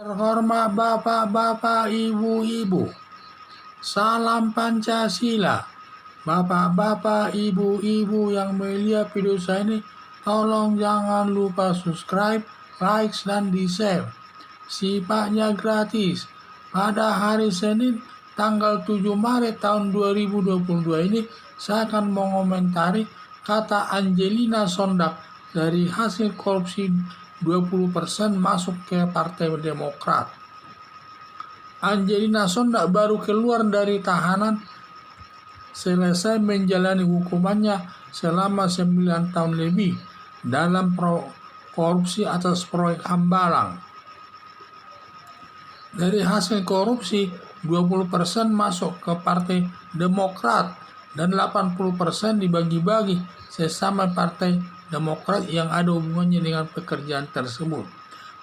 Terhormat Bapak-Bapak, Ibu-Ibu, salam Pancasila. Bapak-bapak, Ibu-Ibu yang melihat video saya ini, tolong jangan lupa subscribe, like, dan di-share. Sifatnya gratis. Pada hari Senin, tanggal 7 Maret tahun 2022 ini, saya akan mengomentari kata Angelina Sondak dari hasil korupsi 20% masuk ke Partai Demokrat. Angelina Sondak baru keluar dari tahanan selesai menjalani hukumannya selama 9 tahun lebih dalam korupsi atas proyek Hambalang. Dari hasil korupsi, 20% masuk ke Partai Demokrat dan 80% dibagi-bagi sesama Partai Demokrat yang ada hubungannya dengan pekerjaan tersebut.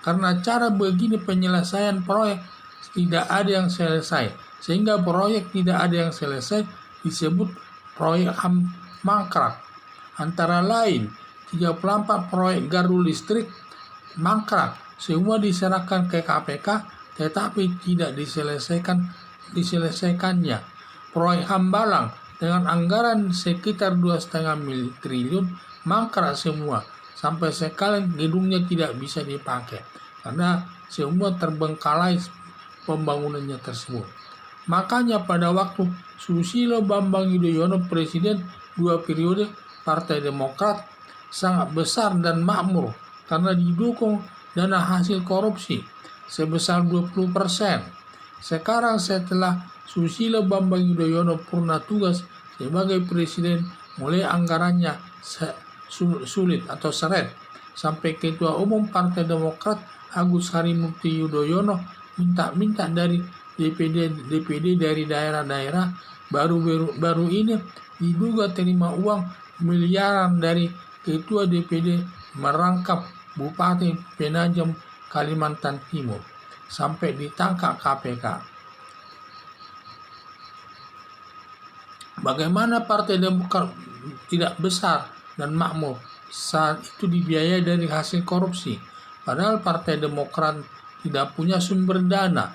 Karena cara begini penyelesaian proyek tidak ada yang selesai, sehingga proyek tidak ada yang selesai disebut proyek mangkrak. Antara lain 34 proyek gardu listrik mangkrak, semua diserahkan ke KPK tetapi tidak diselesaikannya. Proyek Hambalang dengan anggaran sekitar 2,5 triliun mangkrak semua, sampai sekarang gedungnya tidak bisa dipakai karena semua terbengkalai pembangunannya tersebut. Makanya pada waktu Susilo Bambang Yudhoyono presiden 2 periode, Partai Demokrat sangat besar dan makmur karena didukung dana hasil korupsi sebesar 20%. Sekarang setelah Susilo Bambang Yudhoyono purna tugas sebagai presiden, mulai anggarannya sulit atau seret, sampai Ketua Umum Partai Demokrat Agus Harimurti Yudhoyono minta dari DPD dari daerah-daerah baru ini diduga terima uang miliaran dari Ketua DPD merangkap Bupati Penajam Kalimantan Timur sampai ditangkap KPK. Bagaimana Partai Demokrat tidak besar dan makmur saat itu dibiayai dari hasil korupsi, padahal Partai Demokrat tidak punya sumber dana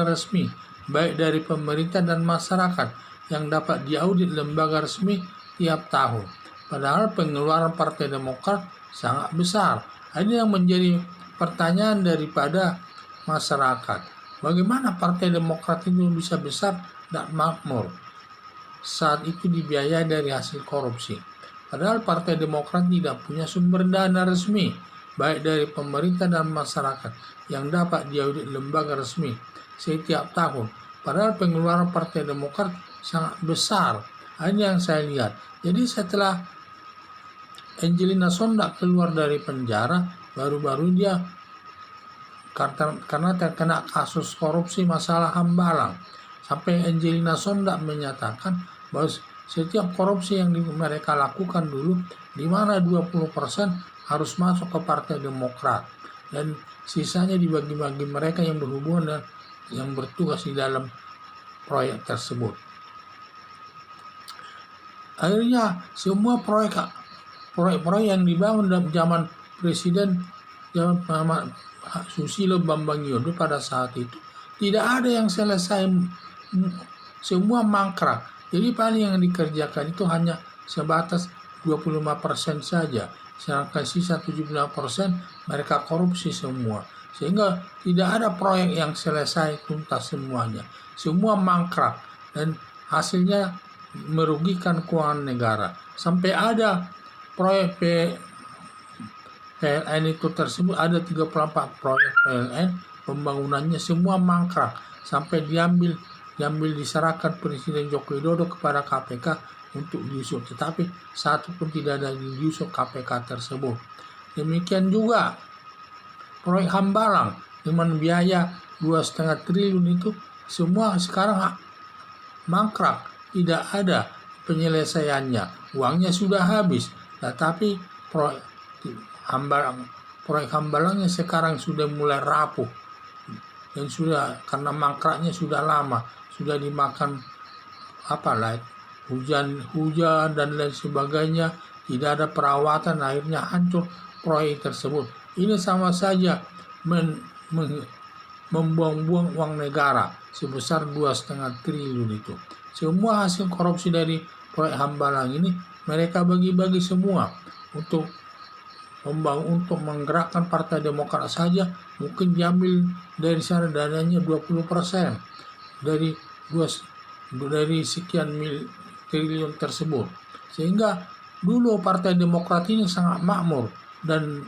resmi baik dari pemerintah dan masyarakat yang dapat diaudit lembaga resmi tiap tahun. Padahal pengeluaran Partai Demokrat sangat besar. Ini yang menjadi pertanyaan daripada masyarakat. Bagaimana Partai Demokrat itu bisa besar dan makmur saat itu dibiayai dari hasil korupsi? Padahal Partai Demokrat tidak punya sumber dana resmi baik dari pemerintah dan masyarakat yang dapat diaudit lembaga resmi setiap tahun. Padahal pengeluaran Partai Demokrat sangat besar. Ini yang saya lihat. Jadi setelah Angelina Sondak keluar dari penjara, baru-baru dia karena terkena kasus korupsi masalah Hambalang. Sampai Angelina Sondak menyatakan bahwa setiap korupsi yang mereka lakukan dulu, di mana 20% harus masuk ke Partai Demokrat dan sisanya dibagi-bagi mereka yang berhubungan dan yang bertugas di dalam proyek tersebut. Akhirnya semua proyek yang dibangun dalam zaman Susilo Bambang Yudhoyono pada saat itu tidak ada yang selesai, semua mangkrak. Jadi paling yang dikerjakan itu hanya sebatas 25% saja, sedangkan sisa 75% mereka korupsi semua. Sehingga tidak ada proyek yang selesai tuntas semuanya. Semua mangkrak dan hasilnya merugikan keuangan negara. Sampai ada proyek PLN itu tersebut, ada 34 proyek PLN, pembangunannya semua mangkrak sampai diserahkan Presiden Joko Widodo kepada KPK untuk diusut, tetapi satu pun tidak ada diusut KPK tersebut. Demikian juga proyek Hambalang dengan biaya 2,5 triliun itu semua sekarang mangkrak, tidak ada penyelesaiannya, uangnya sudah habis. Tetapi proyek Hambalangnya sekarang sudah mulai rapuh dan sudah karena mangkraknya sudah lama, sudah dimakan hujan dan lain sebagainya, tidak ada perawatan, akhirnya hancur proyek tersebut. Ini sama saja membuang-buang uang negara sebesar 2,5 triliun itu. Semua hasil korupsi dari proyek Hambalang ini mereka bagi-bagi semua untuk untuk menggerakkan Partai Demokrat saja. Mungkin diambil dari sana dananya 20% dari sekian triliun tersebut, sehingga dulu Partai Demokrat ini sangat makmur dan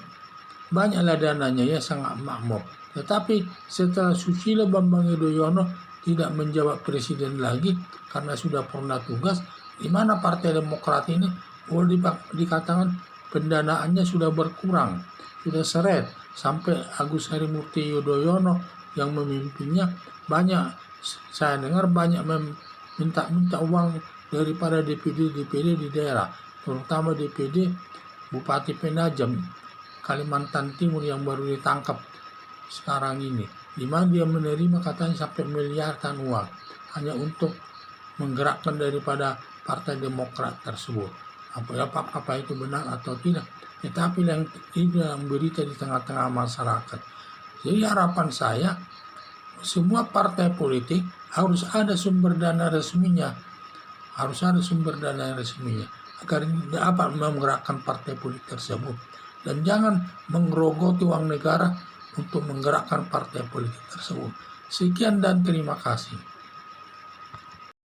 banyaklah dananya ya, sangat makmur. Tetapi setelah Susilo Bambang Yudhoyono tidak menjabat presiden lagi karena sudah pernah tugas, di mana Partai Demokrat ini boleh dikatakan pendanaannya sudah berkurang, sudah seret, sampai Agus Harimurti Yudhoyono yang memimpinnya banyak, saya dengar banyak minta uang daripada DPD di daerah, terutama DPD Bupati Penajam Kalimantan Timur yang baru ditangkap sekarang ini, di mana dia menerima katanya sampai miliaran uang hanya untuk menggerakkan daripada Partai Demokrat tersebut. Apa itu benar atau tidak, tetapi yang ini dalam berita di tengah-tengah masyarakat. Jadi harapan saya, semua partai politik harus ada sumber dana resminya, agar dapat menggerakkan partai politik tersebut, dan jangan menggerogoti uang negara untuk menggerakkan partai politik tersebut. Sekian dan terima kasih.